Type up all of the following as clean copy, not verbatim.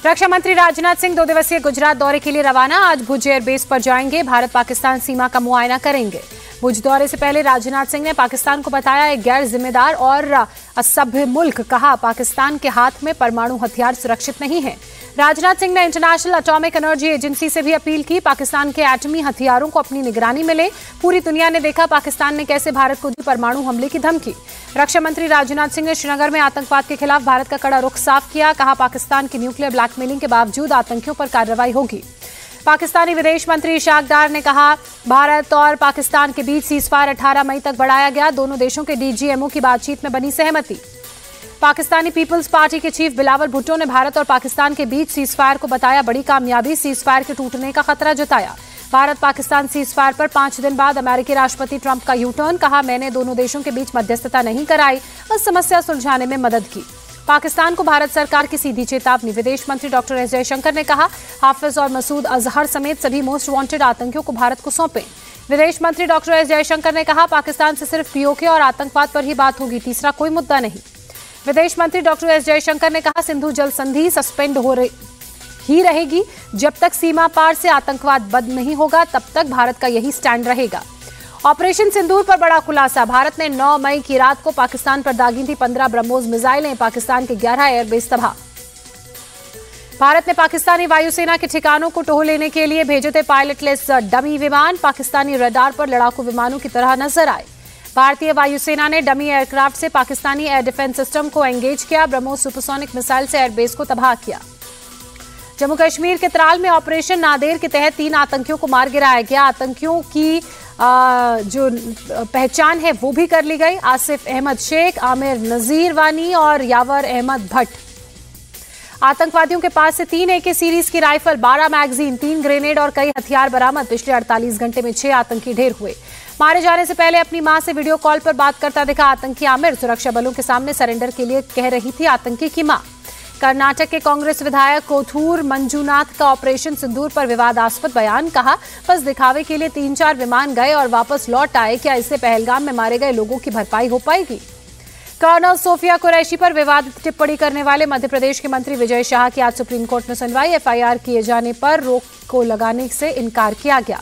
रक्षा मंत्री राजनाथ सिंह 2 दिवसीय गुजरात दौरे के लिए रवाना। आज भुज एयरबेस पर जाएंगे। भारत पाकिस्तान सीमा का मुआयना करेंगे। भुज दौरे से पहले राजनाथ सिंह ने पाकिस्तान को बताया एक गैर जिम्मेदार और असभ्य मुल्क। कहा पाकिस्तान के हाथ में परमाणु हथियार सुरक्षित नहीं है। राजनाथ सिंह ने इंटरनेशनल एटॉमिक एनर्जी एजेंसी से भी अपील की पाकिस्तान के एटमी हथियारों को अपनी निगरानी में ले। पूरी दुनिया ने देखा पाकिस्तान ने कैसे भारत को दी परमाणु हमले की धमकी। रक्षा मंत्री राजनाथ सिंह ने श्रीनगर में आतंकवाद के खिलाफ भारत का कड़ा रुख साफ किया। कहा पाकिस्तान की न्यूक्लियर ब्लैकमेलिंग के बावजूद आतंकियों पर कार्रवाई होगी। पाकिस्तानी विदेश मंत्री इशाक डार ने कहा भारत और पाकिस्तान के बीच सीजफायर 18 मई तक बढ़ाया गया। दोनों देशों के डीजीएमओ की बातचीत में बनी सहमति। पाकिस्तानी पीपल्स पार्टी के चीफ बिलावल भुट्टो ने भारत और पाकिस्तान के बीच सीजफायर को बताया बड़ी कामयाबी। सीजफायर के टूटने का खतरा जताया। भारत पाकिस्तान सीजफायर पर 5 दिन बाद अमेरिकी राष्ट्रपति ट्रंप का यू टर्न। कहा मैंने दोनों देशों के बीच मध्यस्थता नहीं कराई, बस समस्या सुलझाने में मदद की। पाकिस्तान को भारत सरकार की सीधी चेतावनी। विदेश मंत्री डॉक्टर एस जयशंकर ने कहा हाफिज और मसूद अजहर समेत सभी मोस्ट वांटेड आतंकियों को भारत को सौंपें। विदेश मंत्री डॉक्टर एस जयशंकर ने कहा पाकिस्तान से सिर्फ पीओके और आतंकवाद पर ही बात होगी, तीसरा कोई मुद्दा नहीं। विदेश मंत्री डॉक्टर एस जयशंकर ने कहा सिंधु जल संधि सस्पेंड हो ही रहेगी। जब तक सीमा पार से आतंकवाद बंद नहीं होगा तब तक भारत का यही स्टैंड रहेगा। ऑपरेशन सिंदूर पर बड़ा खुलासा। भारत ने 9 मई की रात को पाकिस्तान पर दागी थी 15 ब्रह्मोस मिसाइलें। पाकिस्तान के 11 एयरबेस तबाह। भारत ने पाकिस्तानी वायुसेना के ठिकानों को टोह लेने के लिए भेजे थे पायलटलेस डमी विमान। पाकिस्तानी रडार पर लड़ाकू विमानों की तरह नजर आए। भारतीय वायुसेना ने डमी एयरक्राफ्ट से पाकिस्तानी एयर डिफेंस सिस्टम को एंगेज किया। ब्रह्मोस सुपरसोनिक मिसाइल से एयरबेस को तबाह किया। जम्मू कश्मीर के त्राल में ऑपरेशन नादेर के तहत 3 आतंकियों को मार गिराया गया। आतंकियों की जो पहचान है वो भी कर ली गई। आसिफ अहमद शेख, आमिर नजीर वानी और यावर अहमद भट्ट। आतंकवादियों के पास से 3 AK सीरीज की राइफल, 12 मैगजीन, 3 ग्रेनेड और कई हथियार बरामद। पिछले 48 घंटे में 6 आतंकी ढेर हुए। मारे जाने से पहले अपनी मां से वीडियो कॉल पर बात करता दिखा आतंकी आमिर। सुरक्षा बलों के सामने सरेंडर के लिए कह रही थी आतंकी की मां। कर्नाटक के कांग्रेस विधायक कोथूर मंजूनाथ का ऑपरेशन सिंदूर पर विवादास्पद बयान। कहा बस दिखावे के लिए 3-4 विमान गए और वापस लौट आए। क्या इससे पहलगाम में मारे गए लोगों की भरपाई हो पाएगी? कर्नल सोफिया कुरैशी पर विवादित टिप्पणी करने वाले मध्य प्रदेश के मंत्री विजय शाह की आज सुप्रीम कोर्ट में सुनवाई। FIR किए जाने पर रोक को लगाने से इनकार किया गया।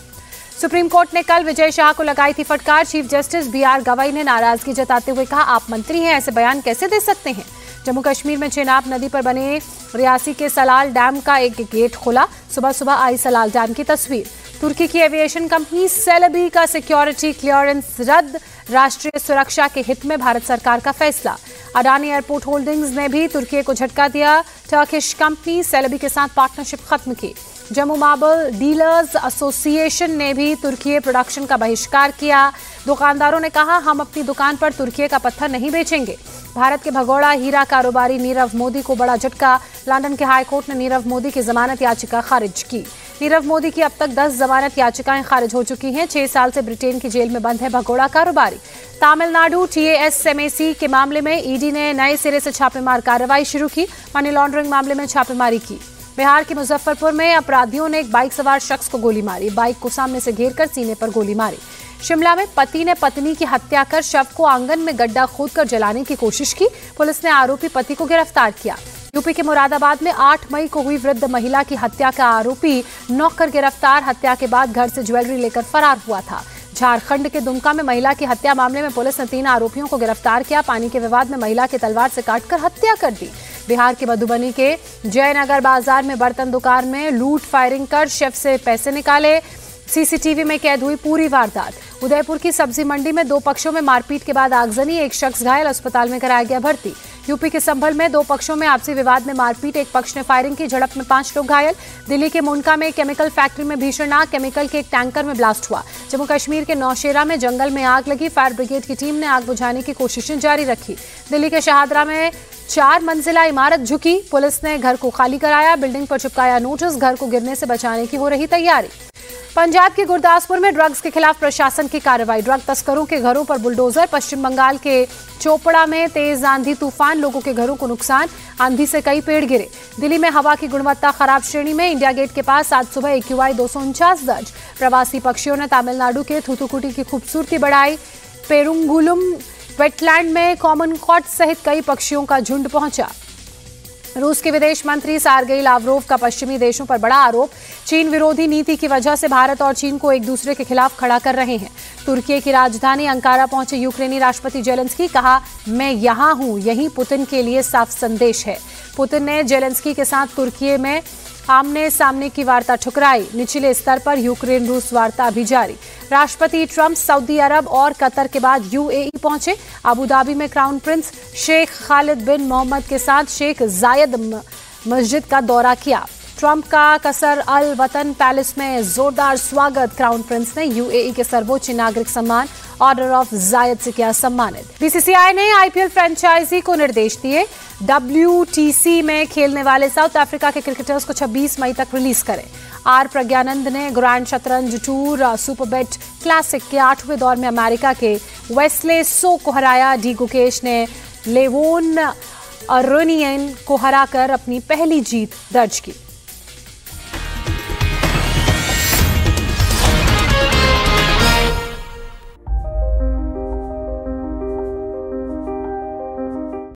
सुप्रीम कोर्ट ने कल विजय शाह को लगाई थी फटकार। चीफ जस्टिस BR गवई ने नाराजगी जताते हुए कहा आप मंत्री हैं, ऐसे बयान कैसे दे सकते हैं। जम्मू कश्मीर में चेनाब नदी पर बने रियासी के सलाल डैम का एक गेट खुला। सुबह सुबह आई सलाल डैम की तस्वीर। तुर्की की एविएशन कंपनी सेलेबी का सिक्योरिटी क्लियरेंस रद्द। राष्ट्रीय सुरक्षा के हित में भारत सरकार का फैसला। अडानी एयरपोर्ट होल्डिंग्स ने भी तुर्की को झटका दिया। टर्किश कंपनी सेलेबी के साथ पार्टनरशिप खत्म की। जम्मू मार्बल डीलर्स एसोसिएशन ने भी तुर्की प्रोडक्शन का बहिष्कार किया। दुकानदारों ने कहा हम अपनी दुकान पर तुर्की का पत्थर नहीं बेचेंगे। भारत के भगोड़ा हीरा कारोबारी नीरव मोदी को बड़ा झटका। लंदन के हाई कोर्ट ने नीरव मोदी की जमानत याचिका खारिज की। नीरव मोदी की अब तक 10 जमानत याचिकाएं खारिज हो चुकी हैं। 6 साल से ब्रिटेन की जेल में बंद है भगोड़ा कारोबारी। तमिलनाडु TASMAC के मामले में ED ने नए सिरे से छापेमार कार्रवाई शुरू की। मनी लॉन्ड्रिंग मामले में छापेमारी की। बिहार के मुजफ्फरपुर में अपराधियों ने एक बाइक सवार शख्स को गोली मारी। बाइक को सामने से घेरकर सीने पर गोली मारी। शिमला में पति ने पत्नी की हत्या कर शव को आंगन में गड्ढा खोदकर जलाने की कोशिश की। पुलिस ने आरोपी पति को गिरफ्तार किया। यूपी के मुरादाबाद में 8 मई को हुई वृद्ध महिला की हत्या का आरोपी नौकर गिरफ्तार। हत्या के बाद घर से ज्वेलरी लेकर फरार हुआ था। झारखंड के दुमका में महिला की हत्या मामले में पुलिस ने 3 आरोपियों को गिरफ्तार किया। पानी के विवाद में महिला की तलवार से काटकर हत्या कर दी। बिहार के मधुबनी के जयनगर बाजार में बर्तन दुकान में लूट फायरिंग कर शेफ से पैसे निकाले। CCTV में कैद हुई पूरी वारदात। उदयपुर की सब्जी मंडी में 2 पक्षों में मारपीट के बाद आगजनी। एक शख्स घायल, अस्पताल में कराया गया भर्ती। यूपी के संभल में 2 पक्षों में आपसी विवाद में मारपीट। एक पक्ष ने फायरिंग की, झड़प में 5 लोग घायल। दिल्ली के मुंडका में केमिकल फैक्ट्री में भीषण आग। केमिकल के एक टैंकर में ब्लास्ट हुआ। जम्मू कश्मीर के नौशेरा में जंगल में आग लगी। फायर ब्रिगेड की टीम ने आग बुझाने की कोशिशें जारी रखी। दिल्ली के शाहदरा में 4 मंजिला इमारत झुकी। पुलिस ने घर को खाली कराया। बिल्डिंग पर चिपकाया नोटिस। घर को गिरने से बचाने की हो रही तैयारी। पंजाब के गुरदासपुर में ड्रग्स के खिलाफ प्रशासन की कार्रवाई। ड्रग तस्करों के घरों पर बुलडोजर। पश्चिम बंगाल के चोपड़ा में तेज आंधी तूफान, लोगों के घरों को नुकसान। आंधी से कई पेड़ गिरे। दिल्ली में हवा की गुणवत्ता खराब श्रेणी में। इंडिया गेट के पास आज सुबह AQI 249 दर्ज। प्रवासी पक्षियों ने तमिलनाडु के थूथुकुडी की खूबसूरती बढ़ाई। पेरुंगुलम वेटलैंड में कॉमन कॉट सहित कई पक्षियों का झुंड पहुंचा। रूस के विदेश मंत्री सर्गेई लावरोव का पश्चिमी देशों पर बड़ा आरोप। चीन विरोधी नीति की वजह से भारत और चीन को एक दूसरे के खिलाफ खड़ा कर रहे हैं। तुर्की की राजधानी अंकारा पहुंचे यूक्रेनी राष्ट्रपति जेलेंस्की, कहा मैं यहां हूं, यही पुतिन के लिए साफ संदेश है। पुतिन ने जेलेंस्की के साथ तुर्की में आमने सामने की वार्ता ठुकराई। निचले स्तर पर यूक्रेन रूस वार्ता अभी जारी। राष्ट्रपति ट्रंप सऊदी अरब और कतर के बाद यूएई पहुंचे। अबू धाबी में क्राउन प्रिंस शेख खालिद बिन मोहम्मद के साथ शेख जायद मस्जिद का दौरा किया। ट्रंप का कसर अल वतन पैलेस में जोरदार स्वागत। क्राउन प्रिंस ने यूएई के सर्वोच्च नागरिक सम्मान ऑर्डर ऑफ जायद से किया सम्मानित। बीसीसीआई ने आईपीएल फ्रेंचाइजी को निर्देश दिए, WTC में खेलने वाले साउथ अफ्रीका के क्रिकेटर्स को 26 मई तक रिलीज करें। आर प्रज्ञानंद ने ग्रैंड शतरंज टूर सुपरबेट क्लासिक के 8वें दौर में अमेरिका के वेस्ले सो को हराया। डी गुकेश ने लेवोन अरोनियन को हराकर अपनी पहली जीत दर्ज की।